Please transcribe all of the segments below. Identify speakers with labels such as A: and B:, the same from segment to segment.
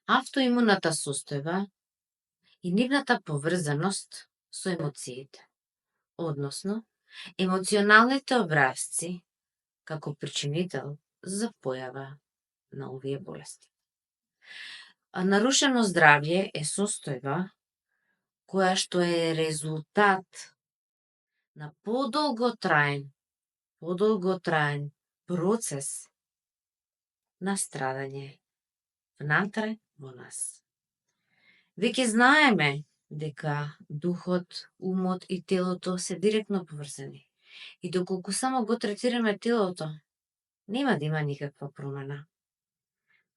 A: Автоимуната состојба и нивната поврзаност со емоциите, односно емоционалните образци како причинител за појава на овие болести. Нарушено здравје е состојба која што е резултат на подолготраен процес на страдање внатре во нас. Веќе знаеме дека духот, умот и телото се директно поврзани. И доколку само го третираме телото, нема да има никаква промена.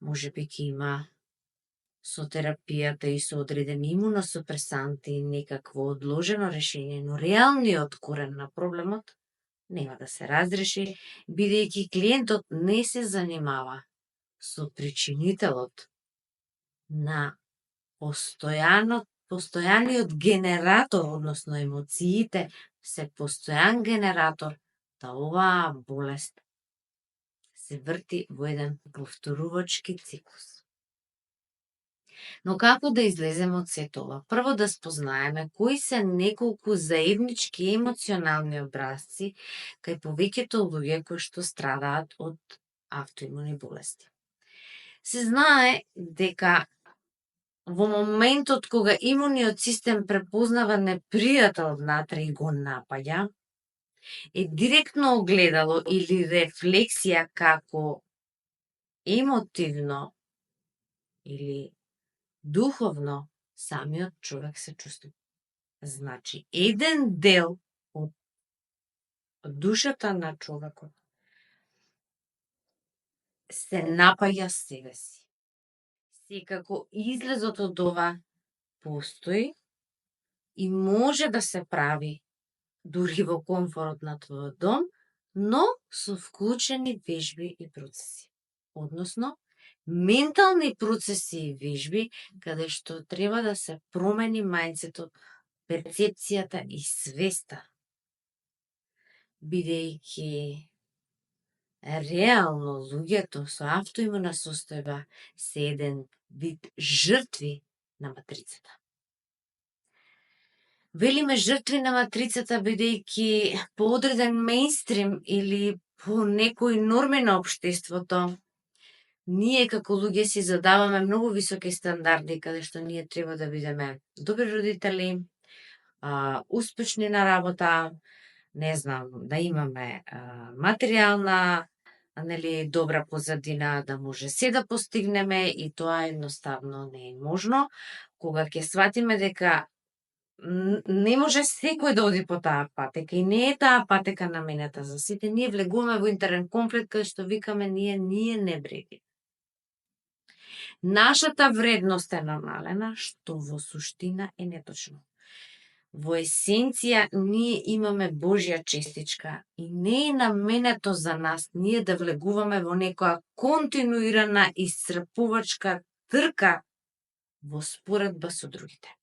A: Можеби ќе има со терапијата и со одредени имуносупресанти некакво одложено решение, но реалниот корен на проблемот нема да се разреши, бидејќи клиентот не се занимава со причинителот на постојаниот генератор, односно емоциите се постојан генератор да оваа болест се врти во еден повторувачки циклус. Но како да излеземе од сето ова? Прво да спознаеме кои се неколку заеднички емоционални образци кај повеќето луѓе кои што страдаат од автоимуни болести. Се знае дека во моментот кога имуниот систем препознава непријател внатре и го напаѓа, е директно огледало или рефлексија како емотивно или духовно самиот човек се чувствува. Значи, еден дел од душата на човекот се напаѓа себе си. Секако излезот од ова постои и може да се прави дури во комфорот на твојот дом, но со вклучени вежби и процеси. Односно, ментални процеси и вежби каде што треба да се промени мајндсетот, перцепцијата и свеста. Бидејќи реално луѓето со автоимуна состојба се еден вид жртви на матрицата. Велиме жртви на матрицата бидејќи по одреден мејнстрим или по некои норми на општеството, ние како луѓе си задаваме многу високи стандарди каде што ние треба да бидеме добри родители, успешни на работа, не знам, да имаме материјална, добра позадина, да може се да постигнеме и тоа едноставно не е можно. Кога ќе сватиме дека не може секој да оди по таа патека и не е таа патека наменета за сите, ние влегуваме во интерен конфликт кај што викаме ние не вреди. Нашата вредност е намалена, што во суштина е неточно. Во есенција, ние имаме Божја честичка и не е наменето за нас ние да влегуваме во некоја континуирана исцрпувачка трка во споредба со другите.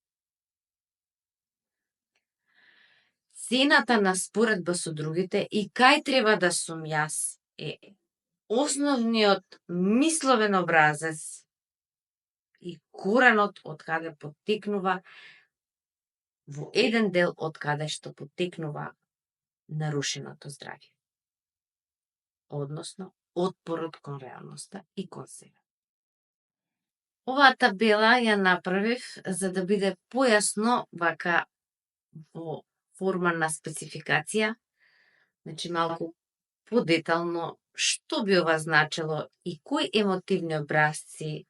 A: Цената на споредба со другите и кај треба да сум јас е основниот мисловен образец и коренот од каде потекнува во еден дел од каде што потекнува нарушеното здравје. Односно, отпорот кон реалноста и кон себе. Оваа табела ја направив за да биде појасно вака во форма на спецификација, значи малку подетално што би ова значило и кои емотивни образци,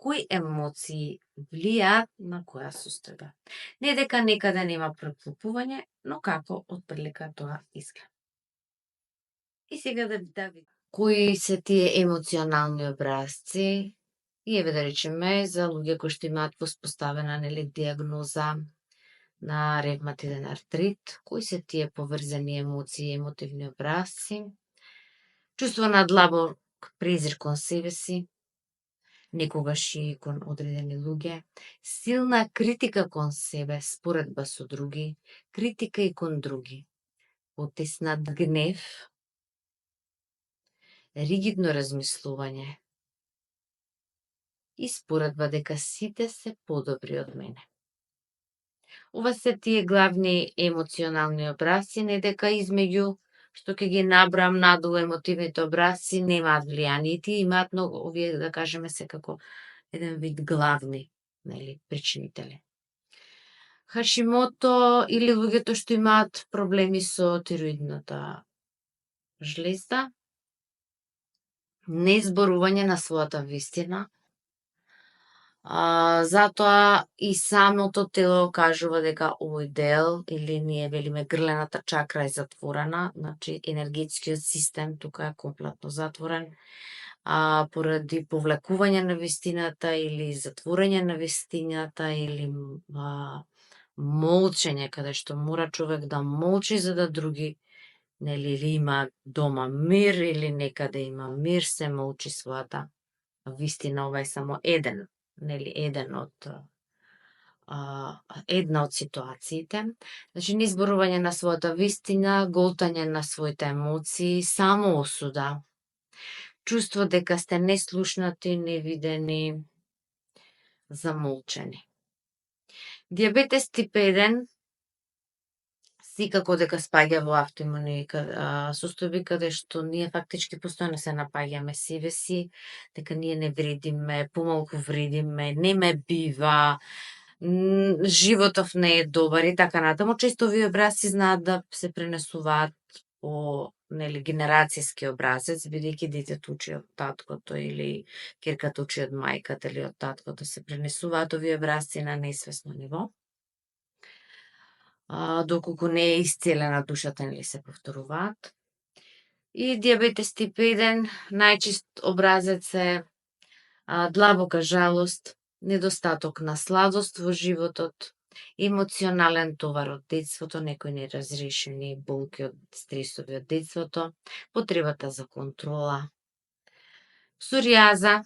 A: кои емоции влијаат на која состојба. Не дека некаде нема преклопување, но како отприлика тоа изгледа. И сега да видиме кои се тие емоционални образци, и еве да речеме за луѓе кои што имаат воспоставена диагноза на ревматиден артрит, кои се тие поврзани емоции и емотивни образци, чувство на длабок презир кон себе си, некогаш и кон одредени луѓе, силна критика кон себе, споредба со други, критика и кон други, потеснат гнев, ригидно размислување, и споредба дека сите се подобри од мене. Ова се тие главни емоционални образци, не дека измеѓу што ќе ги набрам надолу емотивните образци немаат влијание, и тие имаат многу, овие да кажеме секако еден вид главни, нели, причинители. Хашимото или луѓето што имаат проблеми со тироидната жлезда, неизборување на својата вистина, затоа и самото тело кажува дека овој дел, или ние велиме грлената чакра е затворена, значи енергетскиот систем тука е комплетно затворен, поради повлекување на вистината или затворање на вистината или молчење, каде што мора човек да молчи за да други, нели, или има дома мир или некаде има мир, се молчи својата вистина. Ова е само една од ситуациите. Значи, неизборување на својата вистина, голтање на своите емоции, само осуда, чувство дека сте неслушнати, невидени, замолчени. Дијабетес тип 1 секако дека спаѓа во автоимуни состојби каде што ние фактички постојано се напаѓаме себе си, дека ние не вредиме, помалку вредиме, не ме бива, животов не е добар и така натаму. Често овие образци знаат да се пренесуваат по, нели, генерацијски образец, бидејќи детето учи од таткото или ќерката учи од мајката или од таткото, се пренесуваат овие образци на несвесно ниво. Доколку не е исцелена душата, нели, се повторуваат. И дијабетес тип 1, најчист образец е длабока жалост, недостаток на сладост во животот, емоционален товар од детството, некои неразрешени болки од стресови од детството, потребата за контрола. Псоријаза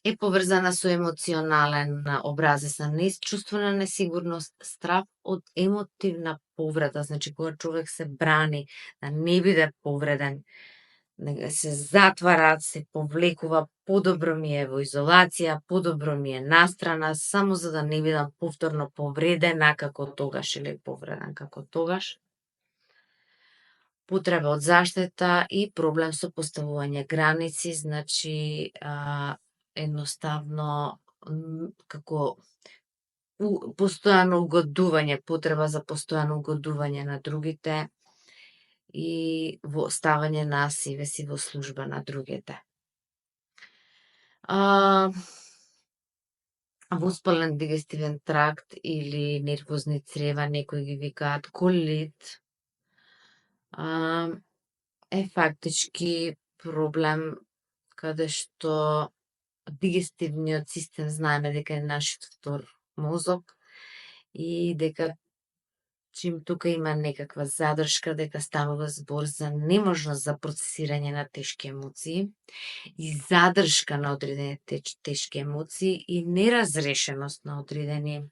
A: е поврзана со емоционален образец на чувствена несигурност, страв од емотивна повреда, значи кога човек се брани да не биде повреден, се затвара, се повлекува, подобро ми е во изолација, подобро ми е настрана, само за да не бидам повторно повредена како тогаш или повреден како тогаш. Потреба од заштита и проблем со поставување граници, значи едноставно како постојано угодување, потреба за постојано угодување на другите и во ставање на себе си во служба на другите. Воспален дигестивен тракт или нервозни црева, некои ги викаат колит, е фактички проблем каде што дигестивниот систем знаеме дека е нашиот втор мозок и дека чим тука има некаква задршка, дека станува збор за неможност за процесирање на тешки емоции и задршка на одредени тешки емоции и неразрешеност на одредени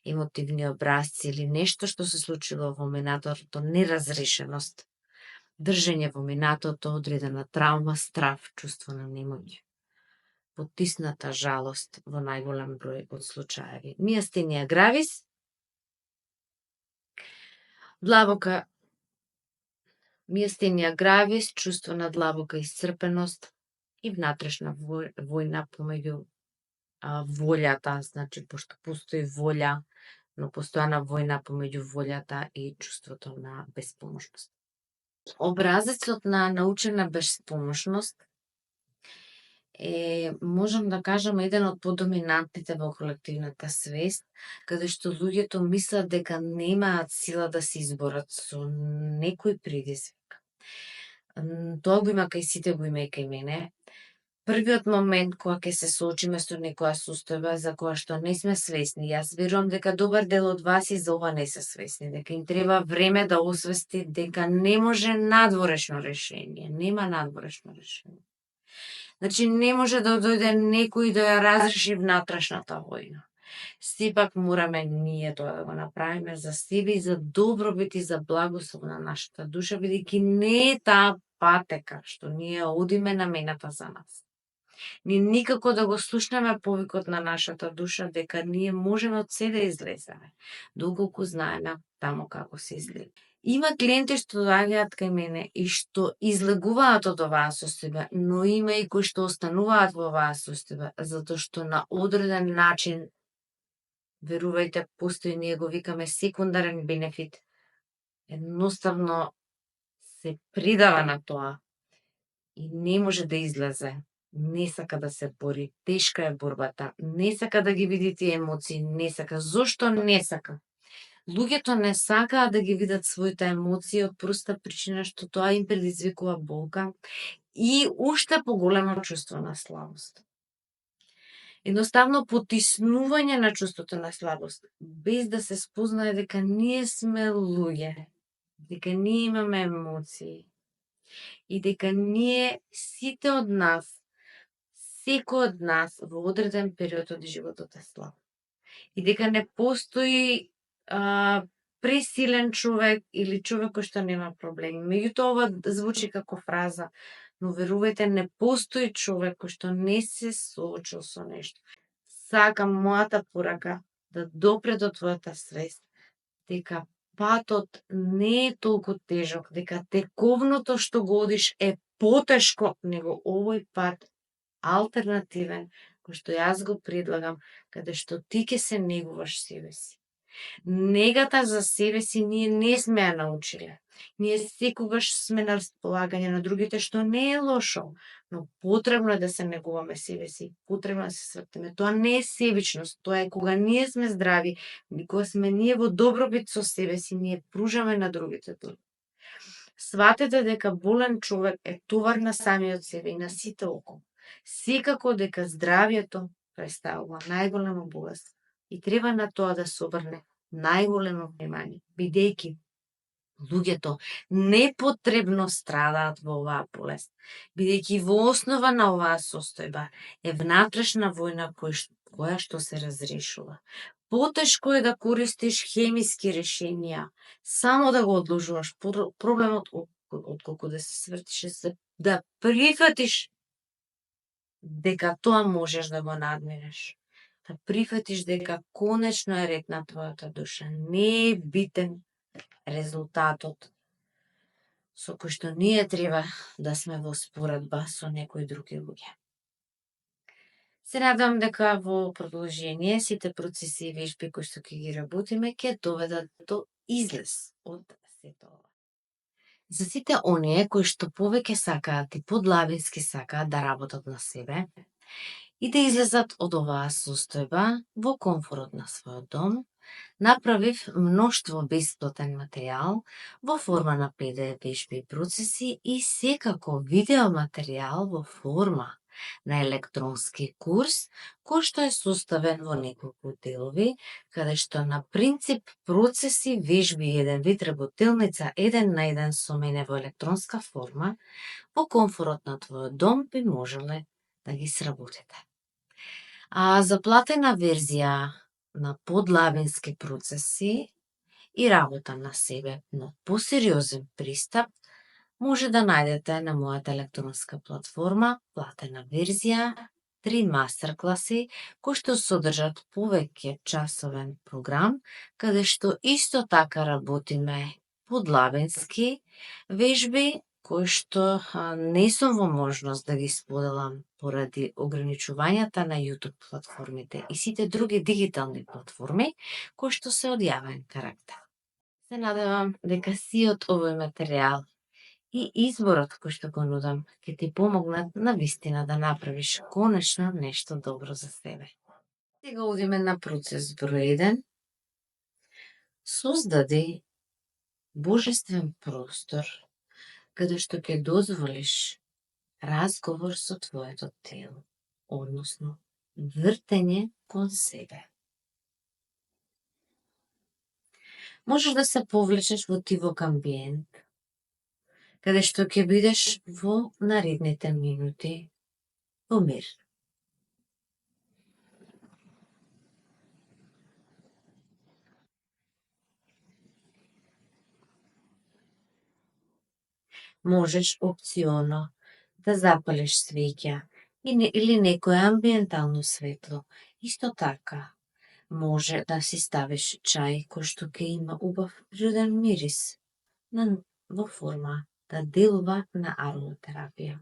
A: емотивни образци или нешто што се случило во минатото, неразрешеност, држење во минатото, одредена травма, страв, чувство на немоќ, потисната жалост во најголем број од случаеви. Мијастенија гравис, чувство на длабока исцрпеност и внатрешна војна помеѓу волјата, значи пошто постои волја, но постојана војна помеѓу волјата и чувството на беспомошност. Образецот на научена беспомошност е, можам да кажам, еден од подоминантните во колективната свест, каде што луѓето мислат дека немаат сила да се изборат со некој предизвик. Тоа го има кај сите, го има и кај мене. Првиот момент кога ќе се соочиме со некоја состојба за која што не сме свесни, јас верувам дека добар дел од вас и за ова не се свесни, дека им треба време да освести дека не може надворешно решение, нема надворешно решение. Значи не може да дојде некој да ја разреши внатрешната војна. Сепак мораме ние тоа да го направиме за себе и за добробит и за благослов на нашата душа, бидејќи не е таа патека што ние одиме намената за нас. Ни никако да го слушнеме повикот на нашата душа дека ние можеме од се да излеземе, доколку знаеме таму како се излезе. Има клиенти што доаѓаат кај мене и што излегуваат од оваа состојба, но има и кои што остануваат во оваа состојба, затоа што на одреден начин, верувајте, постои, ние го викаме секундарен бенефит, едноставно се придава на тоа и не може да излезе. Не сака да се бори, тешка е борбата, не сака да ги види тие емоции, не сака. Зошто не сака? Луѓето не сакаат да ги видат своите емоции од проста причина што тоа им предизвикува болка и уште поголемо чувство на слабост. Едноставно потиснување на чувството на слабост, без да се спознае дека ние сме луѓе, дека ние имаме емоции и дека ние сите од нас, секој од нас во одреден период од животот е слаб. И дека не постои пресилен човек или човек кој што нема проблеми. Меѓутоа ова звучи како фраза, но верувајте, не постои човек кој што не се соочил со нешто. Сакам мојата порака да допре до твојата свест дека патот не е толку тежок, дека тековното што го одиш е потешко него овој пат алтернативен, кој што јас го предлагам, каде што ти ќе се негуваш себе си. Негата за себе си ние не сме ја научиле. Ние секогаш сме на располагање на другите, што не е лошо, но потребно е да се негуваме себе си, потребно е да се свртиме. Тоа не е себичност, тоа е кога ние сме здрави, кога сме ние во добробит со себе си, ние пружаме на другите тоа. Сватете дека болен човек е товар на самиот себе и на сите околу. Секако дека здравието представува најголемо богатство и треба на тоа да се обрне најголемо внимание, бидејќи луѓето непотребно страдаат во оваа болест, бидејќи во основа на оваа состојба е внатрешна војна која што се разрешува. Потешко е да користиш хемиски решенија, само да го одложуваш проблемот, отколку да се свртиш, да прифатиш дека тоа можеш да го надминеш. Да прифатиш дека конечно е ред на твојата душа. Не е битен резултатот со кој што ние треба да сме во споредба со некои други луѓе. Се надевам дека во продолжение сите процеси и вежби кои што ќе ги работиме ќе доведат до излез од сето ова. За сите оние кои што повеќе сакаат и подлабински сакаат да работат на себе и да излезат од оваа состојба во комфорот на својот дом, направив мноштво бесплатен материјал во форма на PDF вежби и процеси и секако видео материјал во форма на електронски курс, кој што е составен во неколку делови, каде што на принцип процеси, вежби и еден вид работилница 1 на 1 со мене во електронска форма, во комфорот на твојот дом би можеле да ги сработите. А за платена верзија на подлабински процеси и работа на себе, но посериозен пристап, може да најдете на мојата електронска платформа платена верзија 3 мастер-класи кои што содржат повеќе часовен програм, каде што исто така работиме подлабински вежби кои што не сум во можност да ги споделам поради ограничувањата на YouTube платформите и сите други дигитални платформи кои што се од јавен карактер. Се надевам дека сиот овој материјал и изборот кој што го нудам ќе ти помогнат на вистина да направиш конечно нешто добро за себе. Сега одиме на процес број 1. Создади божествен простор каде што ќе дозволиш разговор со твоето тело, односно вртење кон себе. Можеш да се повлечеш во тивок амбиент, каде што ќе бидеш во наредните минути во мир. Можеш опционо да запалиш свеќа или некое амбиентално светло. Исто така, може да си ставиш чај кој што ќе има убав природен мирис во форма да делува на ароматерапија.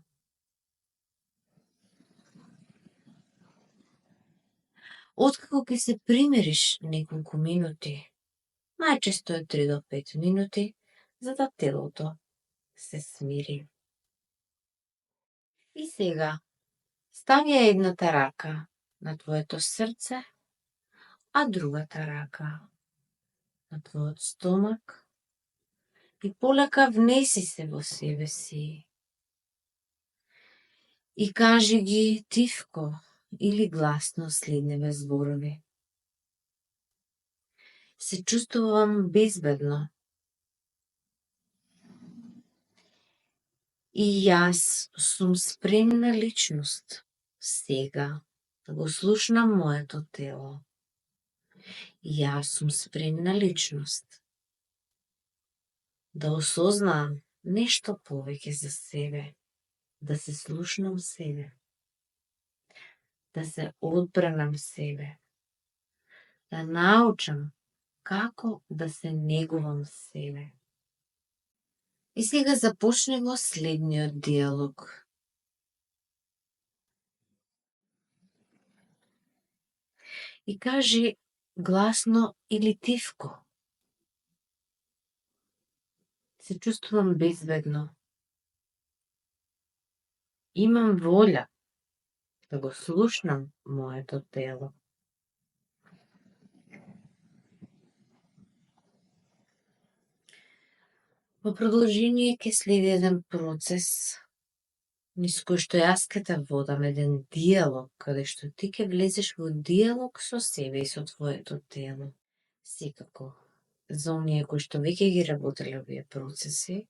A: Откако ќе се примириш неколку минути, најчесто е 3 до 5 минути, за да телото се смири. И сега, стави ја едната рака на твоето срце, а другата рака на твојот стомак и полека внеси се во себе си и кажи ги тивко или гласно следниве зборови. Се чувствувам безбедно. И јас сум спремна личност сега да го слушнам моето тело. Јас сум спремна личност да осознам нешто повеќе за себе, да се слушнам себе, да се одбранам себе, да научам како да се негувам себе. И сега започни го следниот диалог. И кажи гласно или тивко. Се чувствувам безбедно. Имам волја да го слушнам моето тело. Во продолжение ќе следи еден процес низ кој што јас ќе те водам еден диалог, каде што ти ќе влезеш во диалог со себе и со твоето тело. Секако, за оние кои што веќе ги работеле овие процеси,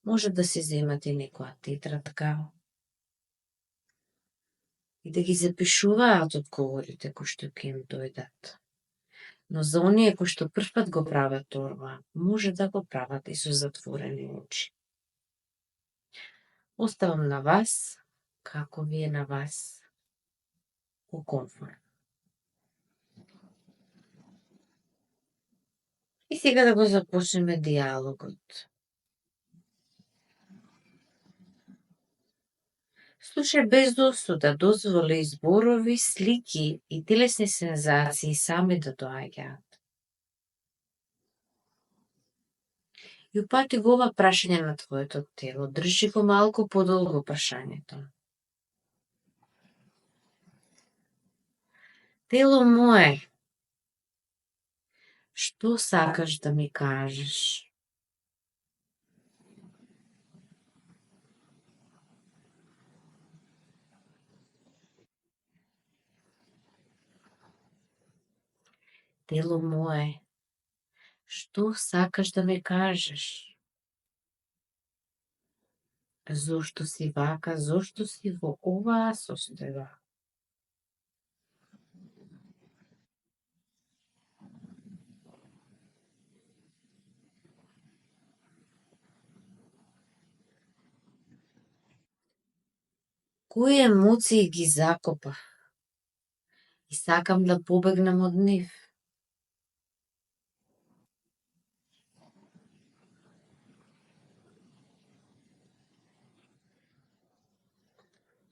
A: може да се земате некоја тетрадка и да ги запишуваат одговорите кои што ќе им дојдат. Но за оние кои што првпат го прават тоа, може да го прават и со затворени очи. Оставам на вас, како ви е на вас по комфорт. И сега да го започнеме диалогот. Слушај без осуда, дозволи зборови, слики и телесни сензации сами да доаѓаат. И упати го ова прашање на твоето тело. Држи го малку подолго прашањето. Тело мое, што сакаш да ми кажеш? Тело мое, што сакаш да ми кажеш? Зошто си вака? Зошто си во оваа состојба? Кои емоции ги закопав и сакам да побегнам од нив?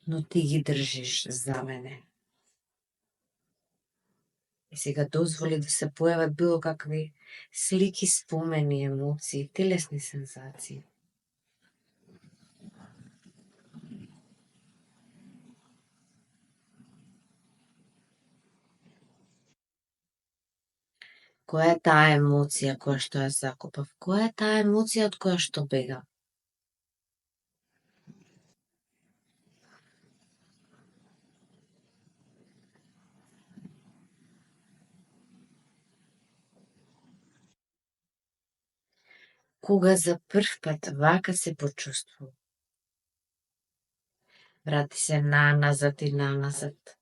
A: Но ти ги држиш за мене. И сега дозволи да се појават било какви слики, спомени, емоции, телесни сензации. Која е таа емоција која што ја закопав? Која е таа емоција од која што бегам? Кога за првпат вака се почувствував? Врати се наназад и наназад.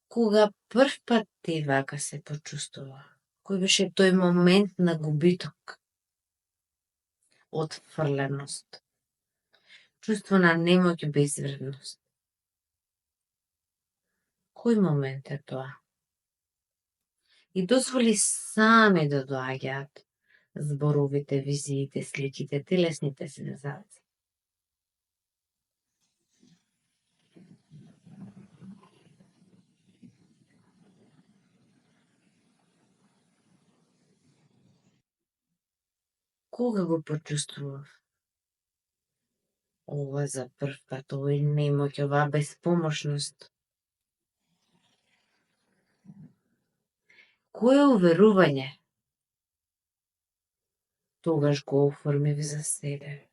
A: Кога првпат ти вака се почувствува? Кој беше тој момент на губиток? Отфрленост. Чувство на немоќ и безвредност. Кој момент е тоа? И дозволи сами да доаѓаат зборовите, визиите, сликите, телесните сензации. Кога го почувствував ова за прв пат, овој немоќ, оваа беспомошност? Кое уверување тогаш го оформив за себе?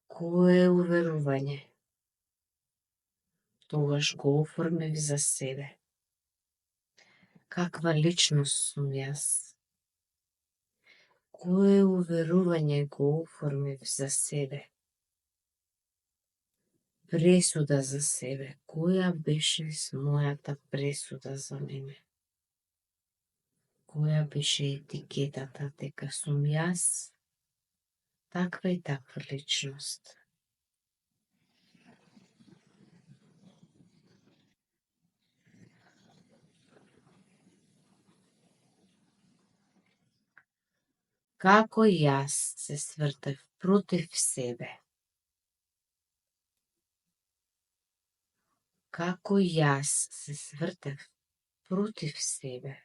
A: Кое уверување тогаш го оформив за себе? Каква личност сум јас? Кое уверување го оформив за себе? Пресуда за себе. Која беше мојата пресуда за мене? Која беше етикетата дека сум јас таква и таква личност? Како јас се свртев против себе? Како јас се свртев против себе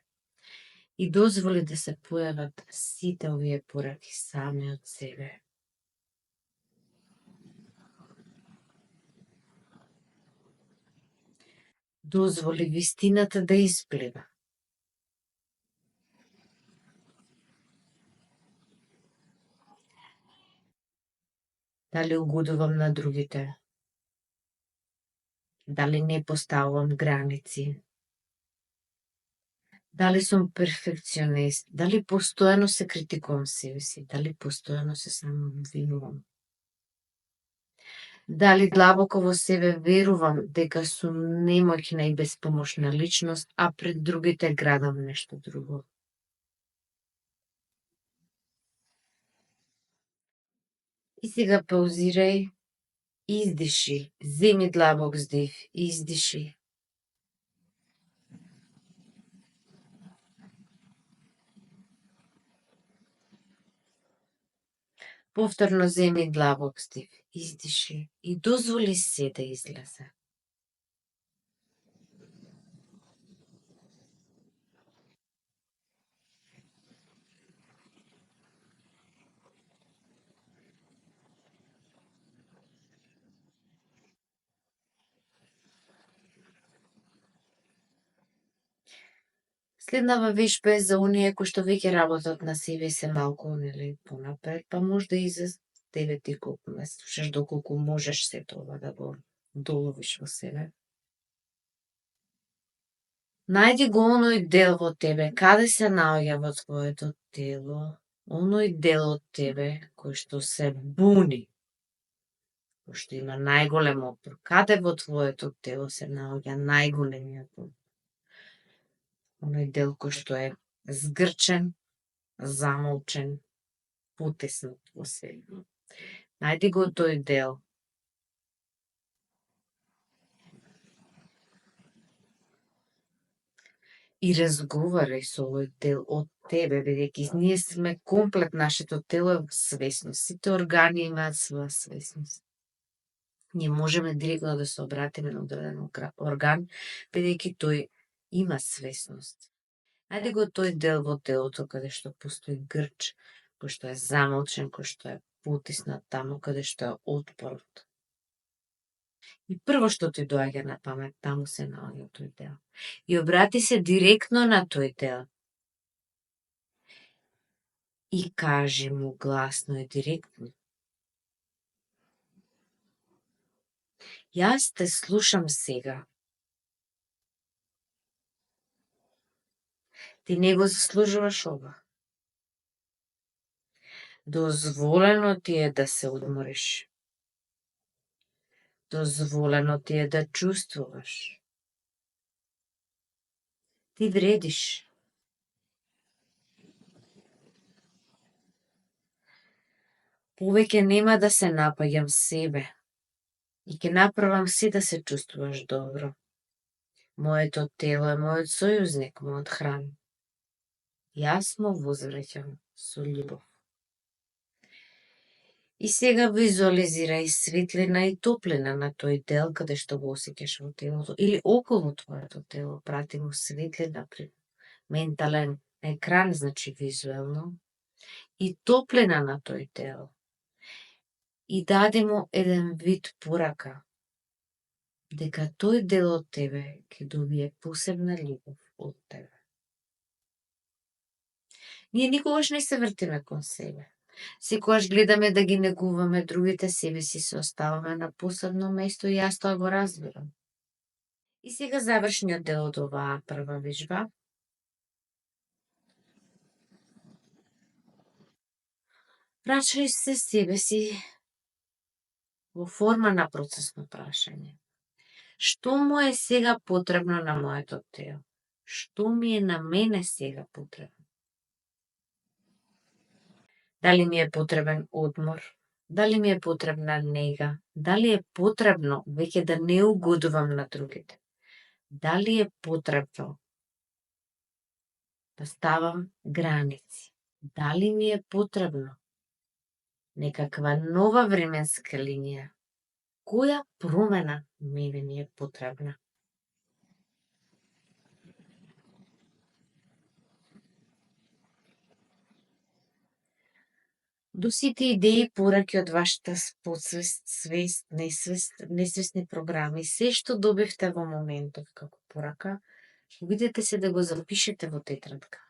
A: и дозволи да се појават сите овие пораки сами од себе? Дозволи вистината да исплива. Дали угодувам на другите? Дали не поставувам граници? Дали сум перфекционист? Дали постојано се критикувам себе си? Дали постојано се самообвинувам? Дали длабоко во себе верувам дека сум немоќна и беспомошна личност, а пред другите градам нешто друго? И сега паузирај, издиши, земи длабок вдих, издиши. Повторно земи длабок вдих, издиши и дозволи се да излезе. Следнава вежба е за оние кои што веќе работат на себе и се малку понапред, па можда и за тебе ти колку ме слушаш, доколку можеш се тоа да го доловиш во себе. Најди го оној дел во тебе, каде се наоѓа во твоето тело, оној дел од тебе кој што се буни, кој што има најголем отпор. Каде во твоето тело се наоѓа најголемиот отпор? Оној дел кој што е згрчен, замолчен, потеснат во себе. Најди го тој дел. И разговарај со овој дел од тебе, бидејќи ние сме комплет, нашето тело е свесност. Сите органи имаат своја свесност. Ние можеме директно да се обратиме на одреден орган, бидејќи тој има свесност. Ајде го тој дел во телото каде што постои грч, кој што е замолчен, кој што е потиснат таму каде што е отпорот. И прво што ти доаѓа на памет, таму се наоѓа тој дел. И обрати се директно на тој дел. И кажи му гласно и директно: јас те слушам сега. Ти не го заслужуваш ова. Дозволено ти е да се одмориш. Дозволено ти е да чувствуваш. Ти вредиш. Повеќе нема да се напаѓам себе и ќе направам се да се чувствуваш добро. Моето тело е мојот сојузник, мојот храм. Јас му возвраќам со љубов. И сега визуализирај светлина и топлина на тој дел каде што го осеќаш во телото или околу твоето тело. Прати му светлина при ментален екран, значи визуелно, и топлина на тој дел. И даде му еден вид порака дека тој дел од тебе ќе добие посебна љубов од тебе. Ние никогаш не се вртиме кон себе. Секогаш гледаме да ги негуваме другите, себе си се оставаме на последно место и јас тоа го разбирам. И сега завршниот дел од оваа прва вежба. Прашај се себе си во форма на процесно прашање. Што му е сега потребно на моето тело? Што ми е на мене сега потребно? Дали ми е потребен одмор? Дали ми е потребна нега? Дали е потребно веќе да не угодувам на другите? Дали е потребно да ставам граници? Дали ми е потребно некаква нова временска линија? Која промена мене ми е потребна? До сите идеи, пораки од вашата подсвест, свест, несвесни програми, се што добивте во моментов како порака, обидете се да го запишете во тетрадка.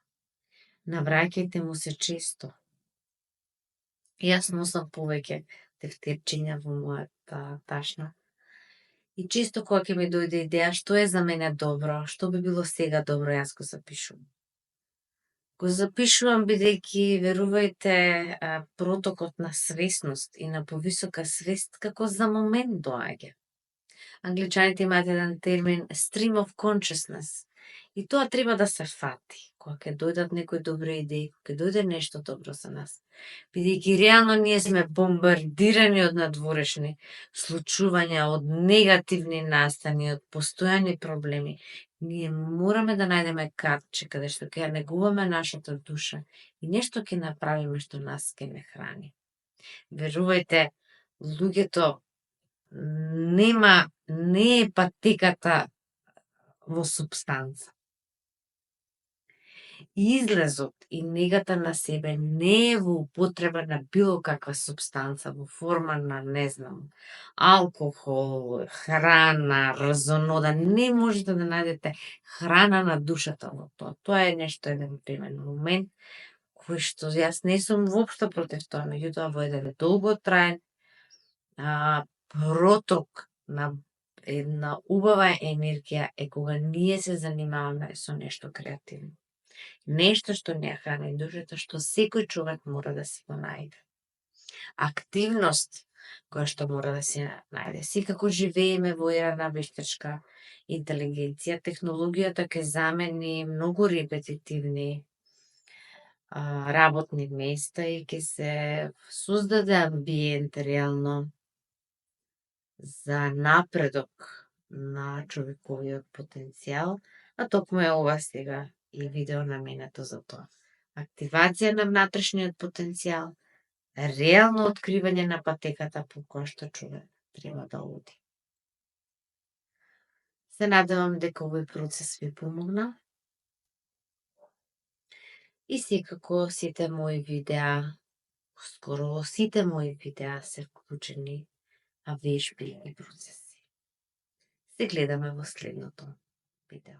A: Навраќајте му се често. Јас носам повеќе тефтерчиња во мојата ташна. И често кога ќе ми дојде идеја што е за мене добро, што би било сега добро, јас го запишувам. Го запишувам бидејќи, верувајте, протокот на свесност и на повисока свест како за момент доаѓа. Англичаните имаат еден термин stream of consciousness. И тоа треба да се фати, кога ќе дојдат некои добри идеи, кога ќе дојде нешто добро за нас. Бидејќи реално ние сме бомбардирани од надворешни случувања, од негативни настани, од постојани проблеми. Ние мораме да најдеме катче каде што ќе ја негуваме нашата душа и нешто ќе направиме што нас ќе не храни. Верувајте, луѓето не е патеката во субстанца. Излезот и негата на себе не е во употреба на било каква субстанца во форма на, не знам, алкохол, храна, разонода. Не можете да најдете храна на душата во тоа. Тоа е нешто, еден времен момент, кој што јас не сум воопшто против тоа, меѓутоа во еден долготраен проток на една убава енергија е кога ние се занимаваме со нешто креативно. Нешто што не храни душата, што секој човек мора да си го најде. Активност која што мора да се најде. Секако живееме во ера на вештачка интелигенција, технологијата ќе замени многу репетитивни работни места и ќе се создаде амбиент реално за напредок на човековиот потенцијал, а токму е ова сега и видео наменето за тоа. Активација на внатрешниот потенцијал, реално откривање на патеката по која што човек треба да оди. Се надевам дека овој процес ви помогна. И секако сите мои видеа, скоро сите мои видеа се вклучени вежби и процеси. Се гледаме во следното видео.